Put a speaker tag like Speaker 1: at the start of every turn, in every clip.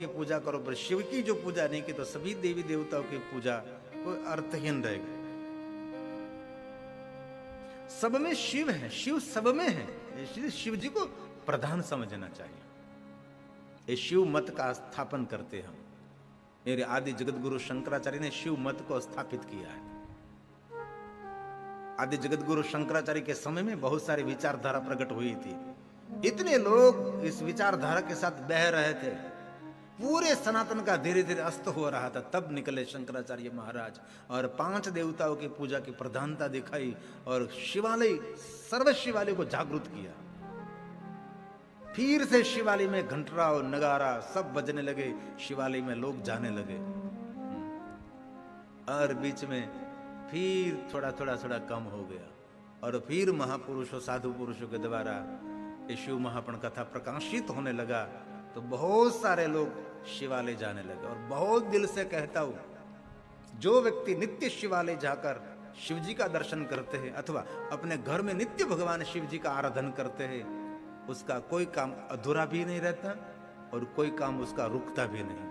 Speaker 1: की पूजा करो, पर शिव की जो पूजा नहीं की तो सभी देवी देवताओं की पूजा कोई अर्थहीन रहेगी। सब में शिव है, शिव सब में है, इसलिए शिव जी को प्रधान समझना चाहिए। ये शिव मत का स्थापन करते हम। मेरे आदि जगत गुरु शंकराचार्य ने शिव मत को स्थापित किया है। आदि जगत गुरु शंकराचार्य के समय में बहुत सारी विचारधारा प्रकट हुई थी। इतने लोग इस विचारधारा के साथ बह रहे थे, पूरे सनातन का धीरे धीरे अस्त हो रहा था। तब निकले शंकराचार्य महाराज और 5 देवताओं की पूजा की प्रधानता दिखाई और शिवालय, सर्व शिवालय को जागृत किया। फिर से शिवालय में घंटरा और नगारा सब बजने लगे, शिवालय में लोग जाने लगे। और बीच में फिर थोड़ा थोड़ा कम हो गया और फिर महापुरुषों, साधु पुरुषों के द्वारा शिव महापुराण कथा प्रकाशित होने लगा तो बहुत सारे लोग शिवालय जाने लगे। और बहुत दिल से कहता हूं, जो व्यक्ति नित्य शिवालय जाकर शिव जी का दर्शन करते हैं अथवा अपने घर में नित्य भगवान शिव जी का आराधन करते हैं, उसका कोई काम अधूरा भी नहीं रहता और कोई काम उसका रुकता भी नहीं।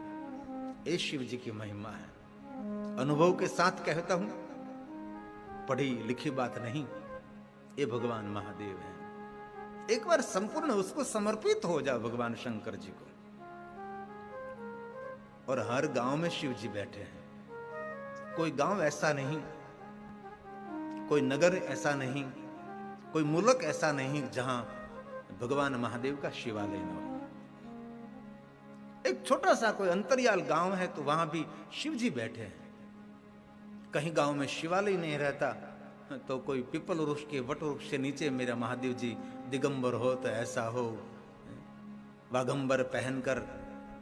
Speaker 1: ये शिव जी की महिमा है। अनुभव के साथ कहता हूं, पढ़ी लिखी बात नहीं, ये भगवान महादेव है। एक बार संपूर्ण उसको समर्पित हो जाओ भगवान शंकर जी को। और हर गांव में शिव जी बैठे हैं। कोई गांव ऐसा नहीं, कोई नगर ऐसा नहीं, कोई मुल्क ऐसा नहीं जहां भगवान महादेव का शिवालय न हो। एक छोटा सा कोई अंतरियाल गांव है तो वहां भी शिव जी बैठे हैं। कहीं गांव में शिवालय नहीं रहता तो कोई पीपल वृक्ष के वट वृक्ष के नीचे मेरा महादेव जी दिगंबर हो तो ऐसा हो, वागंबर पहनकर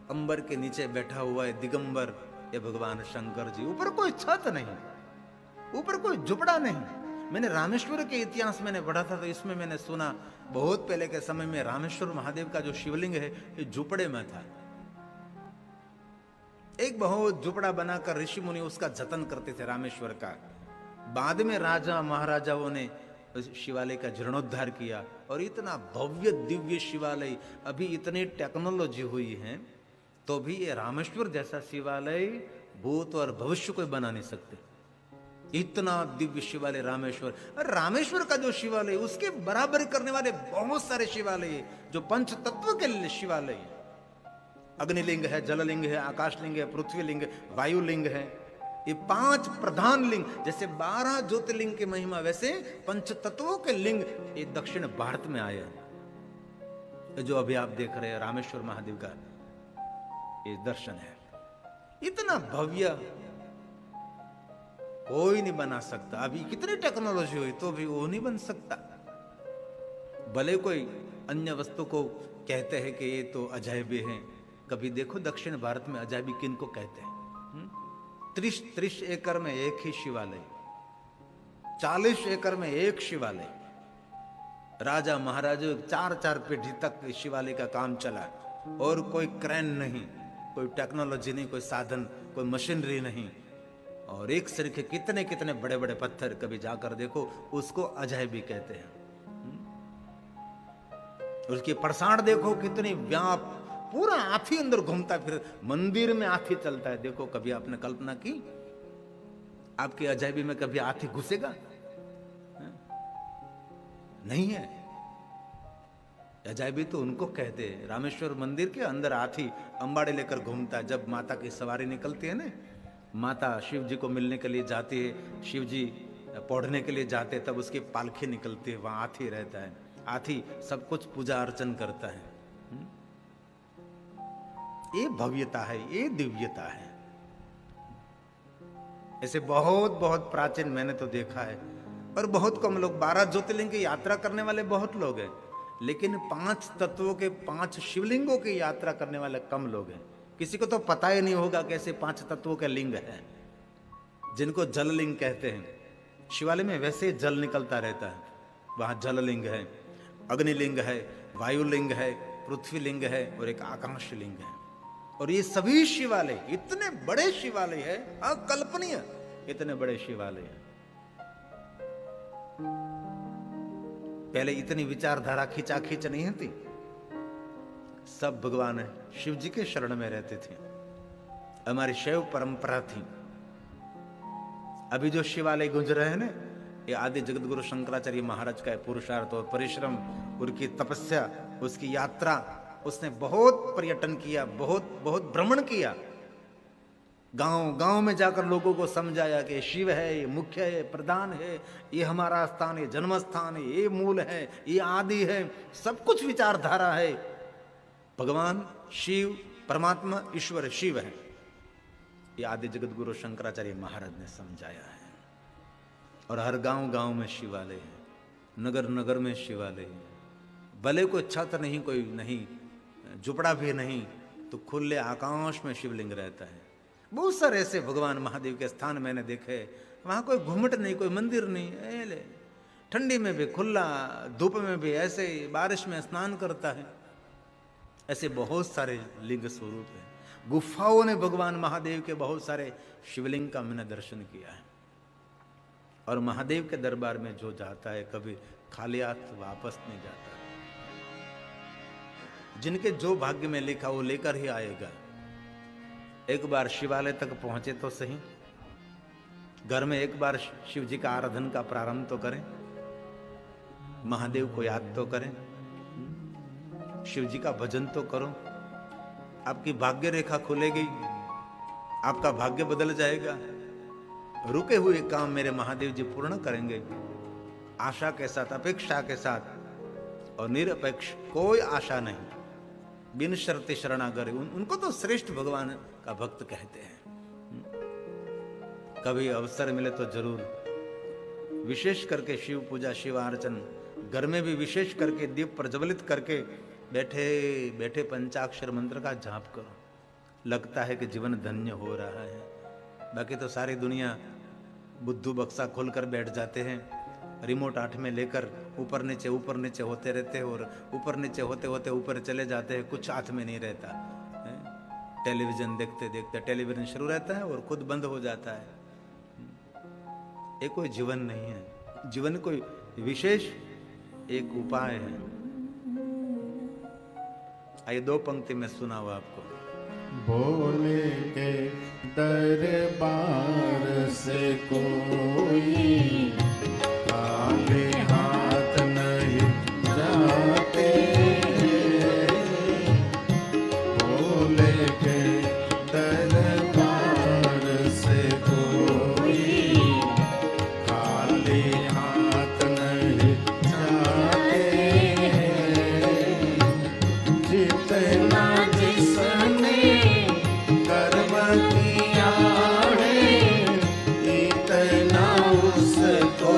Speaker 1: अंबर के नीचे बैठा हुआ है दिगंबर, ये भगवान शंकर जी। ऊपर कोई छत नहीं, ऊपर कोई झुपड़ा नहीं। मैंने रामेश्वर के इतिहास मैंने पढ़ा था तो इसमें मैंने सुना बहुत पहले के समय में रामेश्वर महादेव का जो शिवलिंग है ये झुपड़े में था। एक बहुत झुपड़ा बनाकर ऋषि मुनि उसका जतन करते थे रामेश्वर का। बाद में राजा महाराजाओं ने शिवालय का जीर्णोद्धार किया और इतना भव्य दिव्य शिवालय, अभी इतनी टेक्नोलॉजी हुई है तो भी ये रामेश्वर जैसा शिवालय भूत और भविष्य कोई बना नहीं सकते। इतना दिव्य शिवालय रामेश्वर। और रामेश्वर का जो शिवालय उसके बराबर करने वाले बहुत सारे शिवालय जो पंच तत्व के शिवालय, अग्निलिंग है, जललिंग है, आकाशलिंग है, पृथ्वीलिंग है, वायुलिंग है। ये 5 प्रधान लिंग, जैसे 12 ज्योतिर्लिंग की महिमा वैसे पंच तत्वों के लिंग ये दक्षिण भारत में आए हैं। जो अभी आप देख रहे हैं रामेश्वर महादेव का ये दर्शन है। इतना भव्य कोई नहीं बना सकता। अभी कितनी टेक्नोलॉजी हुई तो भी वो नहीं बन सकता। भले कोई अन्य वस्तु को कहते हैं कि ये तो अजायबी है, कभी देखो दक्षिण भारत में अजायबी किन को कहते हैं। 30 एकड़ में एक ही शिवालय, 40 एकड़ में एक शिवालय। राजा महाराजा 4 पीढ़ी तक शिवालय का काम चला और कोई क्रेन नहीं, कोई टेक्नोलॉजी नहीं, कोई साधन, कोई मशीनरी नहीं। और एक सिर के कितने कितने बड़े बड़े पत्थर, कभी जाकर देखो, उसको अजायबी कहते हैं। उसकी परसाड़ देखो कितनी व्याप, पूरा हाथी अंदर घूमता फिर, मंदिर में हाथी चलता है। देखो कभी आपने कल्पना की आपकी अजायबी में कभी हाथी घुसेगा? नहीं है। अजायबी तो उनको कहते हैं। रामेश्वर मंदिर के अंदर हाथी अंबाड़े लेकर घूमता है। जब माता की सवारी निकलती है ना, माता शिव जी को मिलने के लिए जाती है, शिव जी पौढ़ने के लिए जाते हैं, तब उसकी पालखी निकलती है, वहां हाथी रहता है। हाथी सब कुछ पूजा अर्चन करता है। ये भव्यता है, ये दिव्यता है। ऐसे बहुत बहुत प्राचीन मैंने तो देखा है। और बहुत कम लोग, 12 ज्योतिर्लिंग की यात्रा करने वाले बहुत लोग हैं, लेकिन 5 तत्वों के 5 शिवलिंगों की यात्रा करने वाले कम लोग हैं। किसी को तो पता ही नहीं होगा कैसे 5 तत्वों के लिंग है, जिनको जललिंग कहते हैं। शिवालय में वैसे जल निकलता रहता है, वहां जललिंग है, अग्निलिंग है, वायुलिंग है, पृथ्वीलिंग है और एक आकाशलिंग है। और ये सभी शिवालय इतने बड़े शिवालय है, अकल्पनीय इतने बड़े शिवालय है। पहले इतनी विचारधारा खींचा खींच नहीं थी। सब भगवान शिव जी के शरण में रहते थे। हमारी शैव परंपरा थी। अभी जो शिवालय गुंज रहे हैं ना, ये आदि जगत गुरु शंकराचार्य महाराज का पुरुषार्थ और परिश्रम, उनकी तपस्या, उसकी यात्रा, उसने बहुत पर्यटन किया, बहुत बहुत भ्रमण किया। गांव गांव में जाकर लोगों को समझाया कि शिव है, ये मुख्य है, प्रधान है, ये हमारा स्थान है, जन्म स्थान है, ये मूल है, ये आदि है, सब कुछ विचारधारा है। भगवान शिव, परमात्मा, ईश्वर शिव है, ये आदि जगत गुरु शंकराचार्य महाराज ने समझाया है। और हर गांव गांव में शिवालय है, नगर नगर में शिवालय है। भले कोई छत नहीं, कोई नहीं, झुपड़ा भी नहीं, तो खुले आकाश में शिवलिंग रहता है। बहुत सारे ऐसे भगवान महादेव के स्थान मैंने देखे, वहां कोई घुमट नहीं, कोई मंदिर नहीं, ठंडी में भी खुला, धूप में भी ऐसे, बारिश में स्नान करता है। ऐसे बहुत सारे लिंग स्वरूप है। गुफाओं ने भगवान महादेव के बहुत सारे शिवलिंग का मैंने दर्शन किया है। और महादेव के दरबार में जो जाता है कभी खाली हाथ वापस नहीं जाता। जिनके जो भाग्य में लिखा वो लेकर ही आएगा। एक बार शिवालय तक पहुंचे तो सही, घर में एक बार शिव जी का आराधन का प्रारंभ तो करें, महादेव को याद तो करें, शिव जी का भजन तो करो। आपकी भाग्य रेखा खुलेगी, आपका भाग्य बदल जाएगा। रुके हुए काम मेरे महादेव जी पूर्ण करेंगे, आशा के साथ, अपेक्षा के साथ और निरपेक्ष, कोई आशा नहीं, बिन शर्ते शरणागत। उनको तो श्रेष्ठ भगवान का भक्त कहते हैं। कभी अवसर मिले तो जरूर, विशेष करके शिव पूजा, शिव अर्चन, घर में भी विशेष करके दीप प्रज्वलित करके बैठे बैठे पंचाक्षर मंत्र का जाप करो, लगता है कि जीवन धन्य हो रहा है। बाकी तो सारी दुनिया बुद्धू बक्सा खोलकर बैठ जाते हैं, रिमोट हाथ में लेकर ऊपर नीचे होते रहते हैं, और ऊपर नीचे होते होते ऊपर चले जाते हैं, कुछ हाथ में नहीं रहता है। टेलीविजन देखते देखते टेलीविजन शुरू रहता है और खुद बंद हो जाता है। ये कोई जीवन नहीं है। जीवन कोई विशेष एक उपाय है। आइए दो पंक्ति में सुनाओ आपको।
Speaker 2: भोले के दरबार से कोई खाली हाथ नहीं जाते। भोले के दरबार से कोई खाली हाथ नहीं जाते। जितना जिसने कर्म किया है, इतना उसको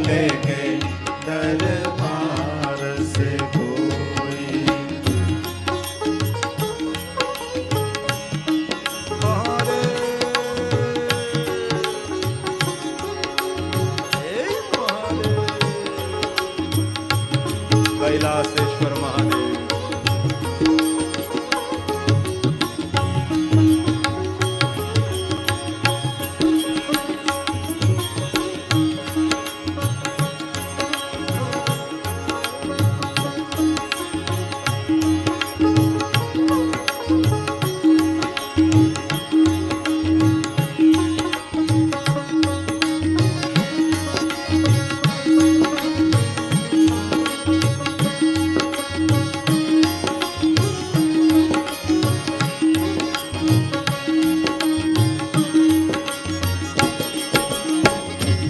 Speaker 2: लेके दरबार से कोई।
Speaker 1: कैलासेश्वर महादेव।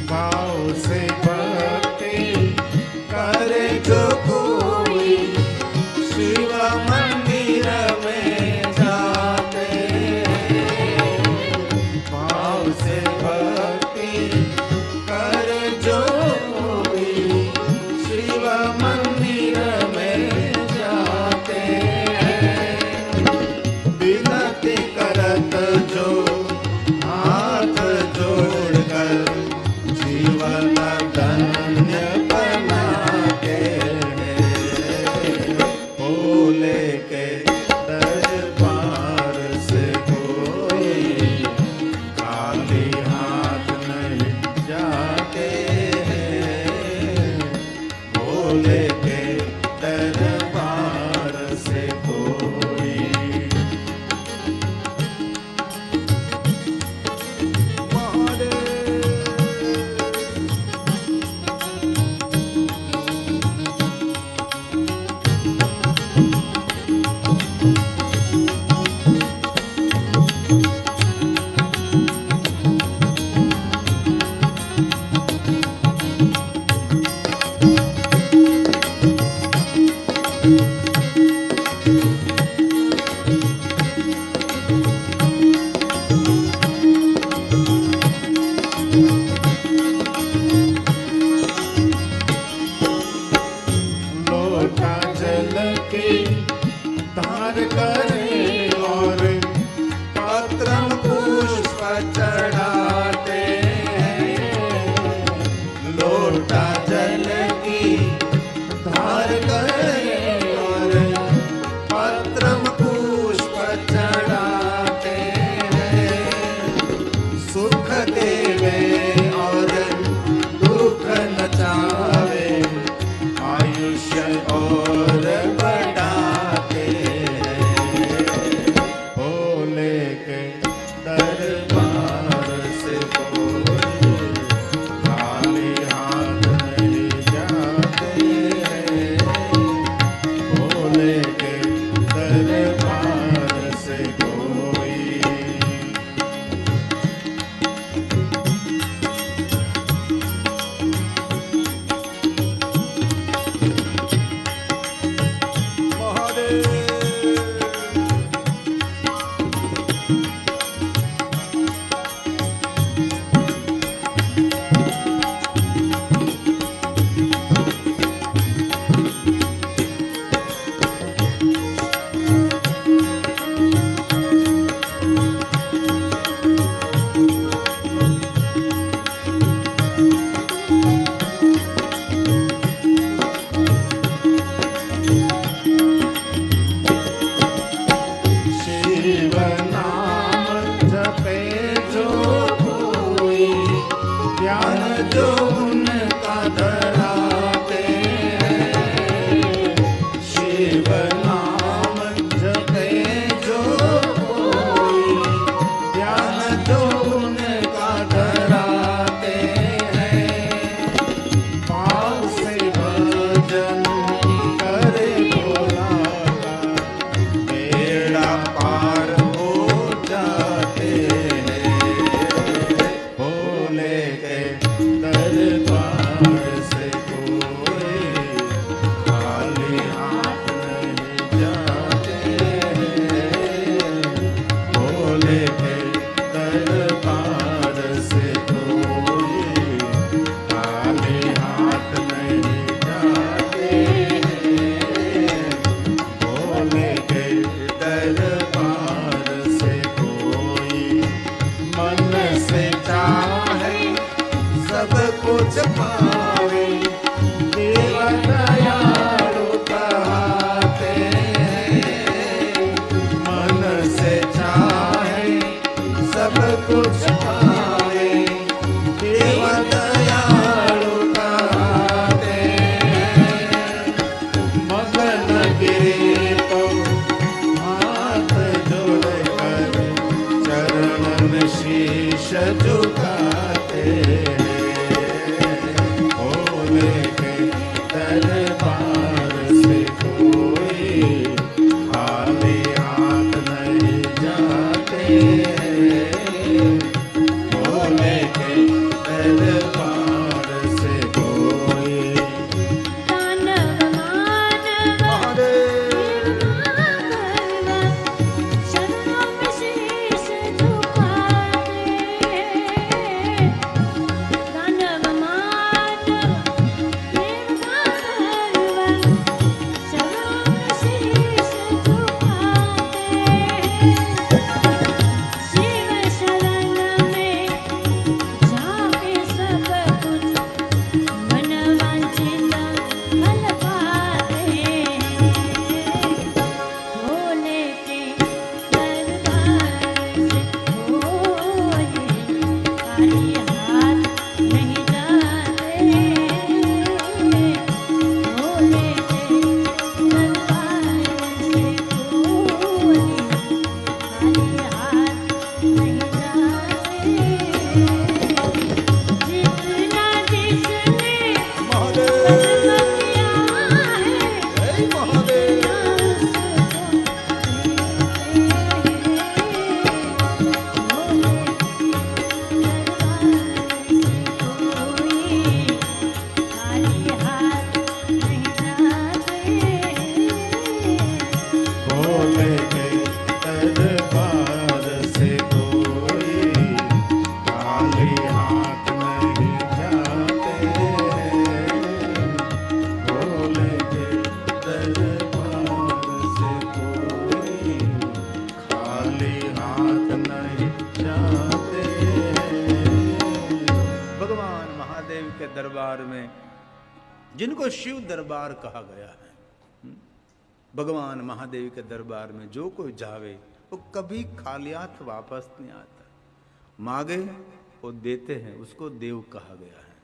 Speaker 2: भाव से भक्ति करे जो कोई, शिव मंदिर में जाते। भाव से भक्ति करे जो कोई, शिव मंदिर में जाते। विनती करत जो हाथ जोड़कर, जीवन धन्य बनाते हैं। भोले के दरबार से कोई खाली हाथ नहीं जाते हैं। भोले के दरबार से कोई। लोटा जल की धार करे और पत्र पुष्प चढ़ाते हैं। लोटा जल की धार करे और पत्र पुष्प चढ़ाते हैं। सुख देवे और दुख नचावे, आयुष्य और बढ़ाते हैं। भोले के दरबार से कोई खाली हाथ नहीं जाते।
Speaker 1: जिनको शिव दरबार कहा गया है। भगवान महादेव के दरबार में जो कोई जावे वो कभी खाली हाथ वापस नहीं आता। मांगे वो देते हैं, उसको देव कहा गया है।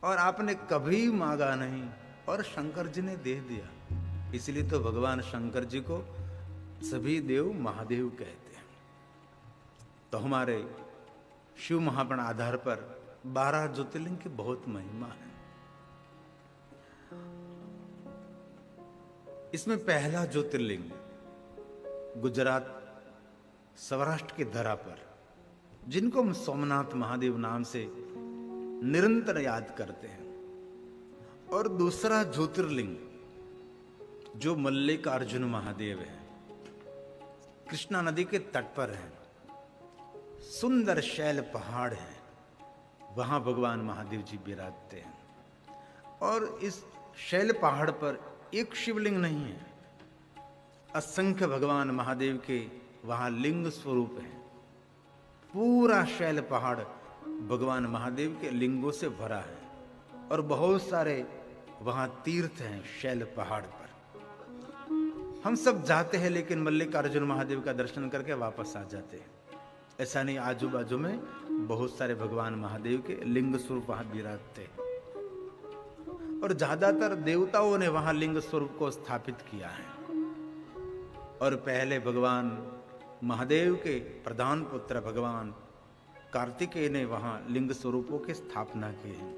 Speaker 1: और आपने कभी मांगा नहीं और शंकर जी ने दे दिया, इसलिए तो भगवान शंकर जी को सभी देव महादेव कहते हैं। तो हमारे शिव महापुराण आधार पर 12 ज्योतिर्लिंग की बहुत महिमा है। इसमें पहला ज्योतिर्लिंग गुजरात सौराष्ट्र की धरा पर, जिनको हम सोमनाथ महादेव नाम से निरंतर याद करते हैं, और दूसरा ज्योतिर्लिंग जो मल्लिकार्जुन महादेव है, कृष्णा नदी के तट पर है, सुंदर शैल पहाड़ है, वहां भगवान महादेव जी विराजते हैं। और इस शैल पहाड़ पर एक शिवलिंग नहीं है, असंख्य भगवान महादेव के वहां लिंग स्वरूप है। पूरा शैल पहाड़ भगवान महादेव के लिंगों से भरा है, और बहुत सारे वहां तीर्थ हैं शैल पहाड़ पर। हम सब जाते हैं लेकिन मल्लिकार्जुन महादेव का दर्शन करके वापस आ जाते हैं। ऐसा नहीं, आजू बाजू में बहुत सारे भगवान महादेव के लिंग स्वरूप वहां विराजते हैं, और ज्यादातर देवताओं ने वहां लिंग स्वरूप को स्थापित किया है। और पहले भगवान महादेव के प्रधान पुत्र भगवान कार्तिकेय ने वहां लिंग स्वरूपों की स्थापना की है।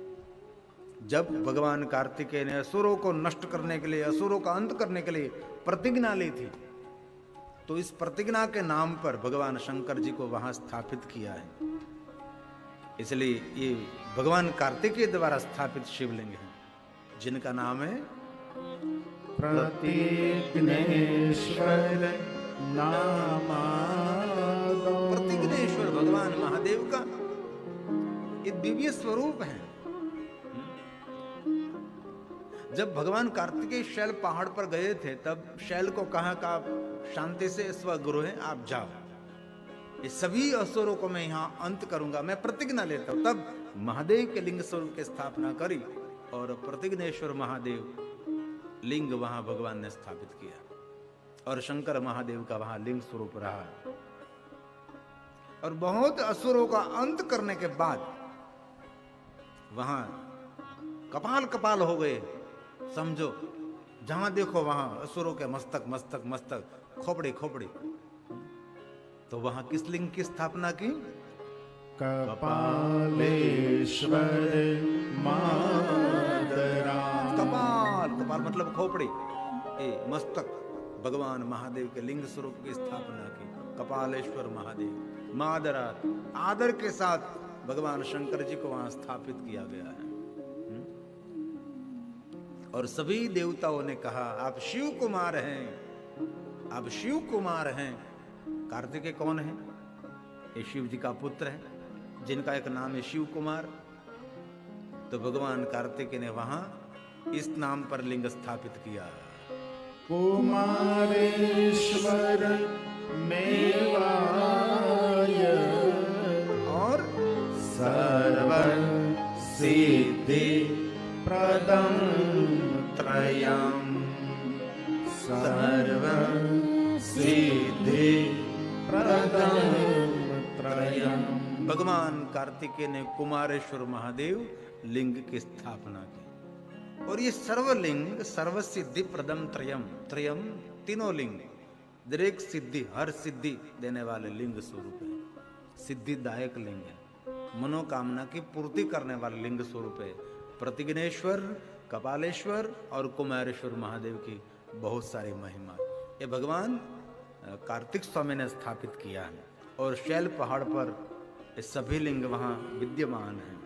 Speaker 1: जब भगवान कार्तिकेय ने असुरों को नष्ट करने के लिए, असुरों का अंत करने के लिए प्रतिज्ञा ली थी, तो इस प्रतिज्ञा के नाम पर भगवान शंकर जी को वहां स्थापित किया है। इसलिए ये भगवान कार्तिकेय द्वारा स्थापित शिवलिंग है, जिनका नाम है
Speaker 2: प्रतिज्ञेश्वर नामादो।
Speaker 1: प्रतिज्ञेश्वर भगवान महादेव का ये दिव्य स्वरूप है। जब भगवान कार्तिकेय शैल पहाड़ पर गए थे, तब शैल को कहा कि आप शांति से स्वगृह हैं, आप जाओ, ये सभी असुरों को मैं यहाँ अंत करूंगा, मैं प्रतिज्ञा लेता हूं। तब महादेव के लिंग स्वरूप की स्थापना करी, और प्रतिज्ञेश्वर महादेव लिंग वहां भगवान ने स्थापित किया, और शंकर महादेव का वहां लिंग स्वरूप रहा। और बहुत असुरों का अंत करने के बाद वहां कपाल कपाल हो गए, समझो, जहां देखो वहां असुरों के मस्तक मस्तक मस्तक, खोपड़ी खोपड़ी। तो वहां किस लिंग की स्थापना की?
Speaker 2: कपालेश्वर मादरा।
Speaker 1: कपाल, कपाल मतलब खोपड़ी, मस्तक, भगवान महादेव के लिंग स्वरूप की स्थापना की। कपालेश्वर महादेव, मादरा, आदर के साथ भगवान शंकर जी को वहां स्थापित किया गया है। और सभी देवताओं ने कहा आप शिव कुमार हैं, आप शिव कुमार हैं। कार्तिकेय कौन है? ये शिव जी का पुत्र है, जिनका एक नाम है शिव कुमार। तो भगवान कार्तिकेय ने वहां इस नाम पर लिंग स्थापित किया।
Speaker 2: कुमारेश्वर मेवाय
Speaker 1: और
Speaker 2: सर्व सिद्धि प्रदम त्रयम्। सर्व सिद्धि प्रदम त्रयम्।
Speaker 1: भगवान कार्तिकेय ने कुमारेश्वर महादेव लिंग की स्थापना की। और ये सर्वलिंग सर्व सिद्धि प्रदम त्रयम, त्रयम तीनों लिंग, दरेक सिद्धि, हर सिद्धि देने वाले लिंग स्वरूप है। सिद्धिदायक लिंग है, मनोकामना की पूर्ति करने वाले लिंग स्वरूप है। प्रतिज्ञेश्वर, कपालेश्वर और कुमारेश्वर महादेव की बहुत सारी महिमा ये भगवान कार्तिक स्वामी ने स्थापित किया है। और शैल पहाड़ पर ये सभी लिंग वहां विद्यमान हैं।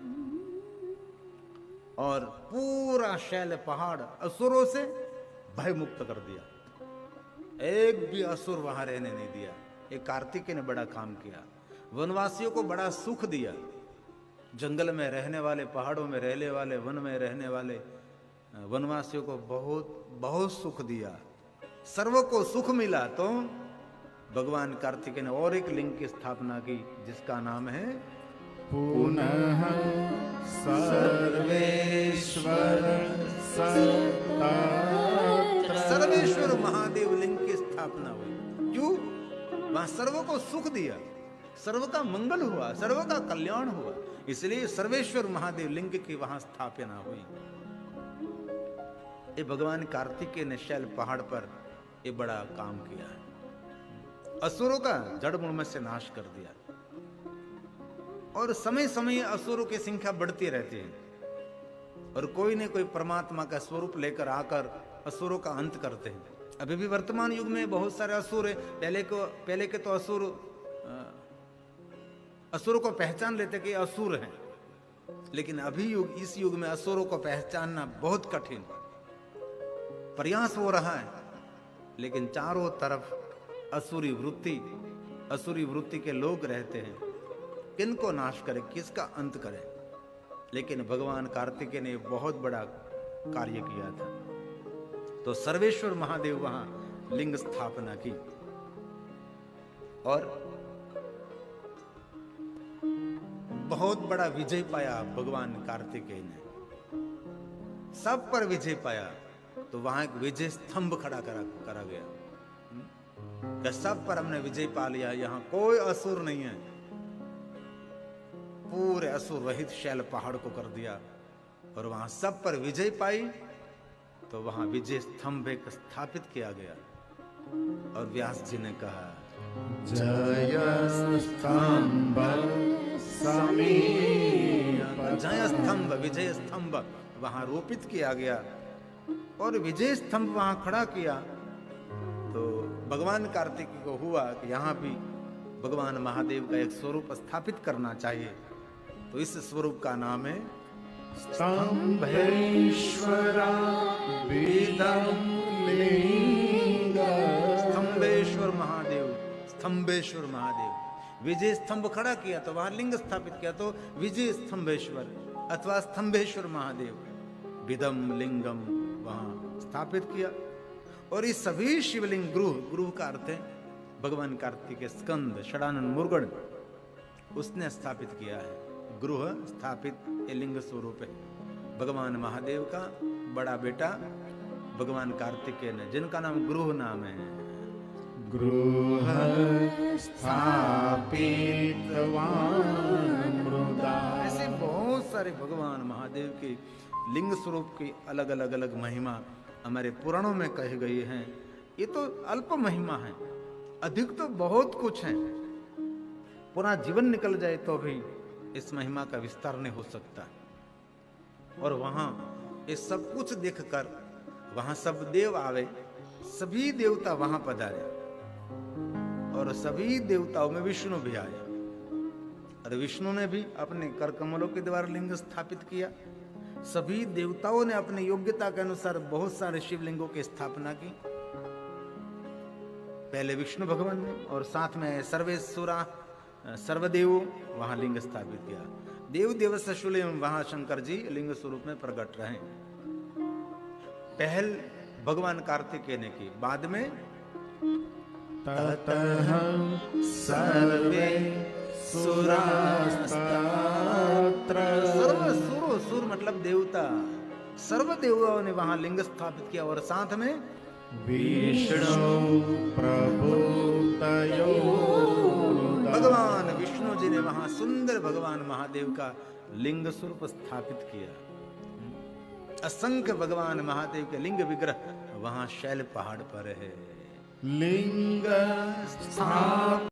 Speaker 1: और पूरा शैल पहाड़ असुरों से भय मुक्त कर दिया, एक भी असुर वहां रहने नहीं दिया। ये कार्तिकेय ने बड़ा काम किया, वनवासियों को बड़ा सुख दिया। जंगल में रहने वाले, पहाड़ों में रहने वाले, वन में रहने वाले वनवासियों को बहुत बहुत सुख दिया, सर्व को सुख मिला। तो भगवान कार्तिकेय ने और एक लिंग की स्थापना की, जिसका नाम है
Speaker 2: पुनः सर्वेश्वर सर्वत्र
Speaker 1: सर्वेश्वर महादेव लिंग की स्थापना हुई। क्यों? वहां सर्व को सुख दिया, सर्व का मंगल हुआ, सर्व का कल्याण हुआ, इसलिए सर्वेश्वर महादेव लिंग की वहां स्थापना हुई। ये भगवान कार्तिकेय ने शैल पहाड़ पर ये बड़ा काम किया है, असुरों का जड़ मूल में से नाश कर दिया। और समय समय असुरों की संख्या बढ़ती रहती है और कोई न कोई परमात्मा का स्वरूप लेकर आकर असुरों का अंत करते हैं। अभी भी वर्तमान युग में बहुत सारे असुर है। पहले के तो असुरों को पहचान लेते कि असुर हैं, लेकिन अभी इस युग में असुरों को पहचानना बहुत कठिन प्रयास हो रहा है। लेकिन चारों तरफ असुरी वृत्ति के लोग रहते हैं। किनको नाश करें, किसका अंत करें? लेकिन भगवान कार्तिकेय ने बहुत बड़ा कार्य किया था। तो सर्वेश्वर महादेव वहां लिंग स्थापना की और बहुत बड़ा विजय पाया भगवान कार्तिकेय ने, सब पर विजय पाया। तो वहां एक विजय स्तंभ खड़ा करा गया कि सब पर हमने विजय पा लिया, यहां कोई असुर नहीं है। पूरे असुर रहित शैल पहाड़ को कर दिया और वहां सब पर विजय पाई। तो वहां विजय स्तंभ एक स्थापित किया गया और व्यास जी ने कहा
Speaker 2: जय स्तंभ समीप
Speaker 1: जय स्तंभ, विजय स्तंभ वहां रोपित किया गया और विजय स्तंभ वहां खड़ा किया। तो भगवान कार्तिकेय को हुआ कि यहाँ भी भगवान महादेव का एक स्वरूप स्थापित करना चाहिए। तो इस स्वरूप का नाम है
Speaker 2: स्तंभेश्वरा विदं लिंग।
Speaker 1: स्तंभेश्वर महादेव, स्तंभेश्वर महादेव विजय स्तंभ खड़ा किया तो वहां लिंग स्थापित किया, तो विजय स्तंभेश्वर अथवा स्तंभेश्वर महादेव विदम लिंगम वहां स्थापित किया। और ये सभी शिवलिंग गृह का अर्थ है भगवान कार्तिकेय स्कंद षडानन मुर्गन उसने स्थापित किया है। गृह स्थापित ये लिंग स्वरूप है भगवान महादेव का बड़ा बेटा भगवान कार्तिकेय ने, जिनका नाम गृह नाम है।
Speaker 2: गृह स्थापितवान् मृदा।
Speaker 1: ऐसे बहुत सारे भगवान महादेव के लिंग स्वरूप की अलग अलग महिमा हमारे पुराणों में कही गई हैं। ये तो अल्प महिमा है, अधिक तो बहुत कुछ है। पूरा जीवन निकल जाए तो भी इस महिमा का विस्तार नहीं हो सकता। और वहां ये सब कुछ देखकर वहां सब देव आवे, सभी देवता वहां पधारे और सभी देवताओं में विष्णु भी आए। और विष्णु ने भी अपने कर कमलों के द्वारा लिंग स्थापित किया। सभी देवताओं ने अपनी योग्यता के अनुसार बहुत सारे शिवलिंगों की स्थापना की। पहले विष्णु भगवान ने और साथ में सर्वदेव वहां लिंग स्थापित किया। देव देवस्य शूलिम वहां शंकर जी लिंग स्वरूप में प्रकट रहे। पहल भगवान कार्तिकेय ने की, बाद में
Speaker 2: ततः सर्वे सुरास्तत्र।
Speaker 1: सुर मतलब देवता, सर्व देवताओं ने वहां लिंग स्थापित किया और साथ में
Speaker 2: विष्णु प्रभुतयो।
Speaker 1: भगवान विष्णु जी ने वहां सुंदर भगवान महादेव का लिंग स्वरूप स्थापित किया। असंख्य भगवान महादेव के लिंग विग्रह वहां शैल पहाड़ पर है।
Speaker 2: लिंग स्थाप